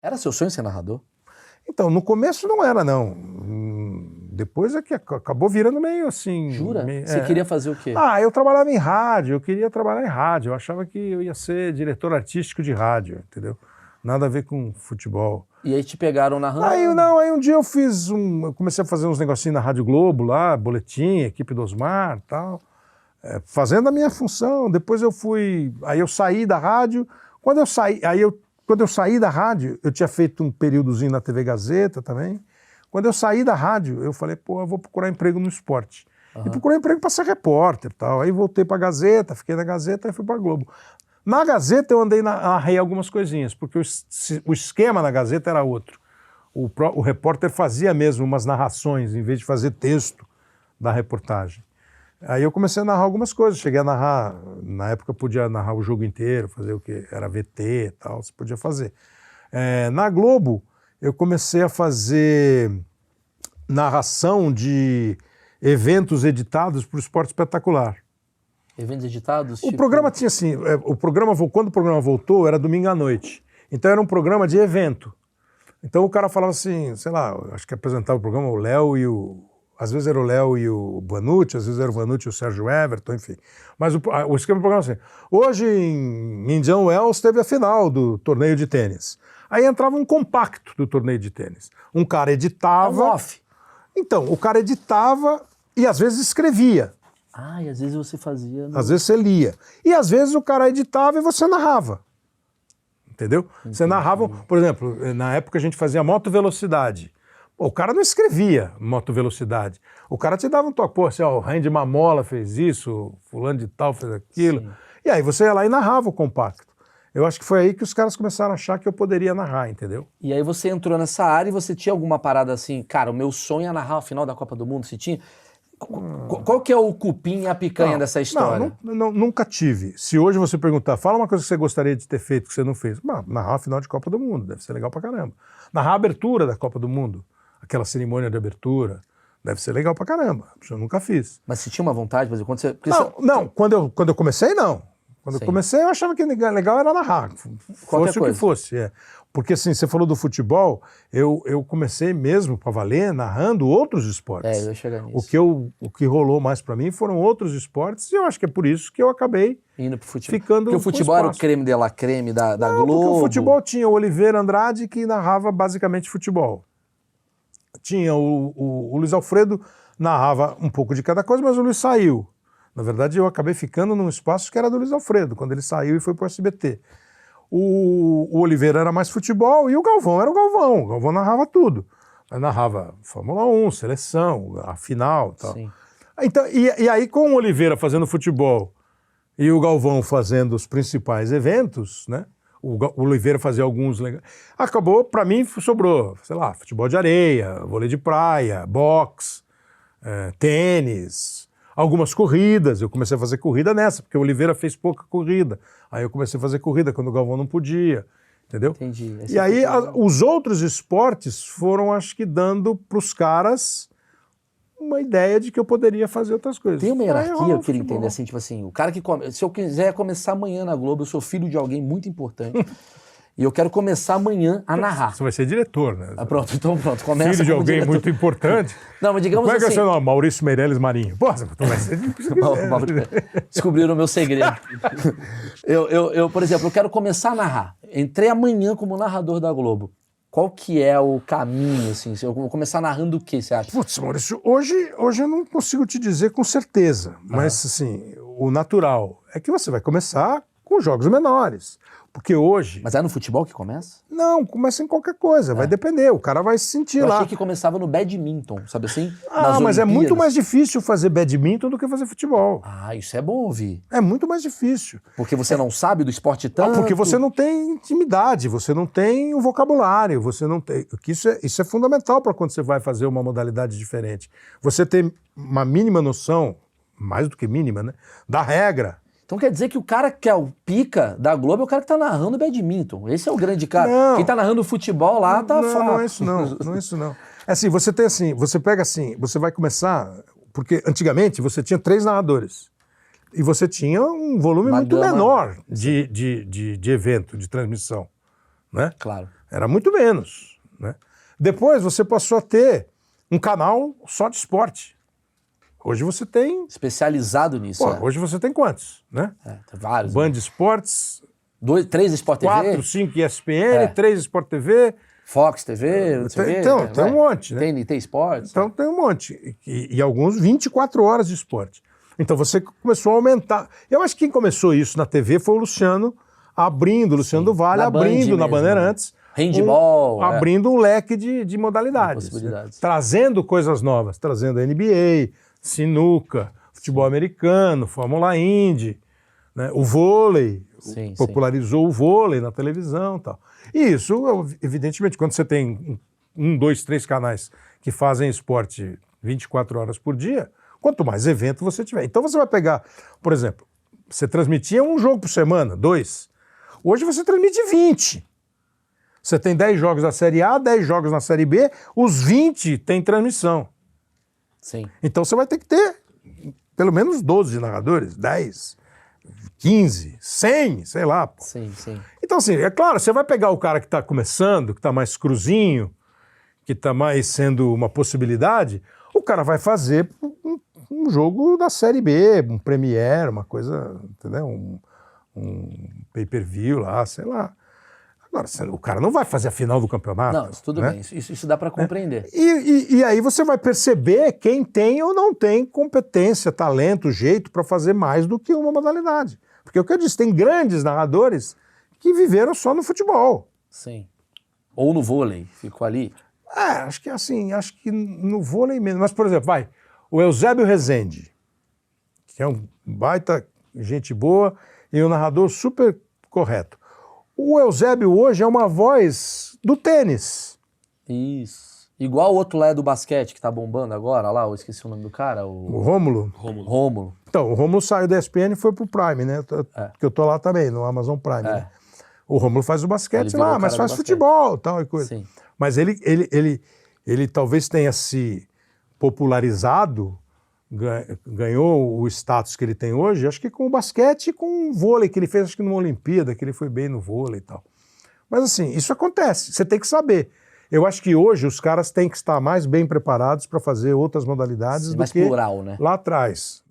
Era seu sonho ser narrador? Então, no começo não era, não. Depois é que acabou virando meio assim... Jura? Você queria fazer o quê? Eu trabalhava em rádio, eu queria trabalhar em rádio. Eu achava que eu ia ser diretor artístico de rádio, entendeu? Nada a ver com futebol. E aí te pegaram narrando? Aí um dia eu comecei a fazer uns negocinhos na Rádio Globo lá, boletim, equipe do Osmar e tal, fazendo a minha função. Depois aí eu saí da rádio. Quando eu saí da rádio, eu tinha feito um períodozinho na TV Gazeta também. Quando eu saí da rádio, eu falei, eu vou procurar emprego no esporte. E procurei emprego para ser repórter e tal. Aí voltei para a Gazeta, fiquei na Gazeta e fui para a Globo. Na Gazeta eu narrei algumas coisinhas, porque o esquema na Gazeta era outro. O repórter fazia mesmo umas narrações, em vez de fazer texto da reportagem. Aí eu comecei a narrar algumas coisas, cheguei a narrar, na época podia narrar o jogo inteiro, fazer o que era VT e tal, você podia fazer. Na Globo eu comecei a fazer narração de eventos editados para o Esporte Espetacular. Eventos editados? O programa tinha assim, quando o programa voltou, era domingo à noite. Então era um programa de evento. Então o cara falava assim, sei lá, acho que apresentava o programa o Léo às vezes era o Léo e o Vanucci, às vezes era o Vanucci e o Sérgio Everton, enfim. Mas o esquema do programa era assim, hoje em Indian Wells teve a final do torneio de tênis. Aí entrava um compacto do torneio de tênis. Um cara editava... off. Então, o cara editava e às vezes escrevia. E às vezes você fazia... Às vezes você lia. E às vezes o cara editava e você narrava. Entendeu? Entendi. Você narrava, por exemplo, na época a gente fazia moto velocidade. O cara não escrevia moto velocidade. O cara te dava um toque. O Randy Mamola fez isso, fulano de tal fez aquilo. Sim. E aí você ia lá e narrava o compacto. Eu acho que foi aí que os caras começaram a achar que eu poderia narrar, entendeu? E aí você entrou nessa área e você tinha alguma parada assim, cara, o meu sonho é narrar a final da Copa do Mundo, você tinha... Qual que é o cupim e a picanha dessa história? Nunca tive. Se hoje você perguntar, fala uma coisa que você gostaria de ter feito que você não fez. Narrar a final de Copa do Mundo, deve ser legal pra caramba. Narrar a abertura da Copa do Mundo, aquela cerimônia de abertura, deve ser legal pra caramba. Eu nunca fiz. Mas você tinha uma vontade, por exemplo, quando eu comecei, não. Quando eu comecei, eu achava que legal era narrar, fosse o que fosse. Porque assim, você falou do futebol, eu comecei mesmo para valer narrando outros esportes. Eu ia chegar nisso. O que rolou mais para mim foram outros esportes e eu acho que é por isso que eu acabei indo pro futebol. Ficando porque o futebol era o creme de la creme da Globo. Porque o futebol tinha o Oliveira Andrade que narrava basicamente futebol. Tinha o Luiz Alfredo, narrava um pouco de cada coisa, mas o Luiz saiu. Na verdade, eu acabei ficando num espaço que era do Luiz Alfredo, quando ele saiu e foi para o SBT. O Oliveira era mais futebol e o Galvão era o Galvão. O Galvão narrava tudo. Narrava Fórmula 1, seleção, a final e tal. Sim. Então, e aí, com o Oliveira fazendo futebol e o Galvão fazendo os principais eventos, né? O Oliveira fazia alguns legais. Acabou, para mim, sobrou, sei lá, futebol de areia, vôlei de praia, boxe, tênis... Algumas corridas, eu comecei a fazer corrida nessa, porque o Oliveira fez pouca corrida. Aí eu comecei a fazer corrida quando o Galvão não podia, entendeu? Entendi. E aí os outros esportes foram, acho que, dando para os caras uma ideia de que eu poderia fazer outras coisas. Tem uma hierarquia, eu queria entender, assim, tipo assim, o cara que... Se eu quiser começar amanhã na Globo, eu sou filho de alguém muito importante... E eu quero começar amanhã a narrar. Você vai ser diretor, né? Pronto, então pronto. Começa filho de alguém diretor. Muito importante. Não, mas digamos assim... Como é que é o seu nome? Maurício Meirelles Marinho. Pô, tu vai ser... Descobriram o meu segredo. Por exemplo, eu quero começar a narrar. Entrei amanhã como narrador da Globo. Qual que é o caminho, assim? Eu vou começar narrando o quê, você acha? Putz, Maurício, hoje eu não consigo te dizer com certeza. Mas, assim, o natural é que você vai começar com jogos menores. Porque hoje... Mas é no futebol que começa? Não, começa em qualquer coisa, vai depender, o cara vai se sentir lá. Eu achei que começava no badminton, sabe assim? Mas é muito mais difícil fazer badminton do que fazer futebol. Isso é bom ouvir. É muito mais difícil. Porque você não sabe do esporte tanto? Porque você não tem intimidade, você não tem o vocabulário, você não tem... Isso é fundamental para quando você vai fazer uma modalidade diferente. Você ter uma mínima noção, mais do que mínima, né, da regra. Então quer dizer que o cara que é o pica da Globo é o cara que tá narrando badminton. Esse é o grande cara. Não. Quem tá narrando futebol lá tá fraco. Não é isso não, não é isso não. É assim, você tem assim, você pega assim, você vai começar... Porque antigamente você tinha 3 narradores. E você tinha um volume muito menor de evento, de transmissão. Né? Claro. Era muito menos, né? Depois você passou a ter um canal só de esporte. Hoje você tem... Especializado nisso. Pô, hoje você tem quantos, né? Tem vários. Band Esportes, 3 Sport TV. 4, 5 ESPN, 3 Sport TV. Fox TV, não sei o quê. Então, tem um monte, né? Tem Esportes. Então tem um monte. E alguns 24 horas de esporte. Então você começou a aumentar. Eu acho que quem começou isso na TV foi o Luciano Luciano do Vale, abrindo na Bandeirantes. Handball. Abrindo um leque de modalidades. Possibilidades. Né? Trazendo coisas novas. Trazendo NBA, sinuca, futebol americano, Fórmula Indy, né? O vôlei. Popularizou o vôlei na televisão e tal. E isso, evidentemente, quando você tem 1, 2, 3 canais que fazem esporte 24 horas por dia, quanto mais evento você tiver. Então você vai pegar, por exemplo, você transmitia um jogo por semana, 2. Hoje você transmite 20. Você tem 10 jogos na Série A, 10 jogos na Série B, os 20 tem transmissão. Sim. Então você vai ter que ter pelo menos 12 narradores, 10, 15, 100, sei lá. Pô. Sim. Então assim, é claro, você vai pegar o cara que está começando, que está mais cruzinho, que está mais sendo uma possibilidade, o cara vai fazer um jogo da Série B, um Premiere, uma coisa, entendeu? Um pay-per-view lá, sei lá. Agora, o cara não vai fazer a final do campeonato. Não, isso tudo né? bem, isso dá para compreender. E aí você vai perceber quem tem ou não tem competência, talento, jeito para fazer mais do que uma modalidade. Porque o que eu disse, tem grandes narradores que viveram só no futebol. Sim. Ou no vôlei, ficou ali. Acho que assim, acho que no vôlei mesmo. Mas, por exemplo, o Eusébio Rezende, que é um baita gente boa e um narrador super correto. O Eusébio hoje é uma voz do tênis. Isso. Igual o outro lá é do basquete, que tá bombando agora, lá, eu esqueci o nome do cara. O Rômulo? Rômulo. Então, o Rômulo saiu da ESPN e foi pro Prime, né? Porque eu tô lá também, no Amazon Prime. Né? O Rômulo faz o basquete lá, mas faz futebol e tal e coisa. Sim. Mas ele talvez tenha se popularizado, ganhou o status que ele tem hoje, acho que com o basquete e com o vôlei, que ele fez acho que numa Olimpíada, que ele foi bem no vôlei e tal. Mas assim, isso acontece, você tem que saber. Eu acho que hoje os caras têm que estar mais bem preparados para fazer outras modalidades do mais que plural, né? lá atrás.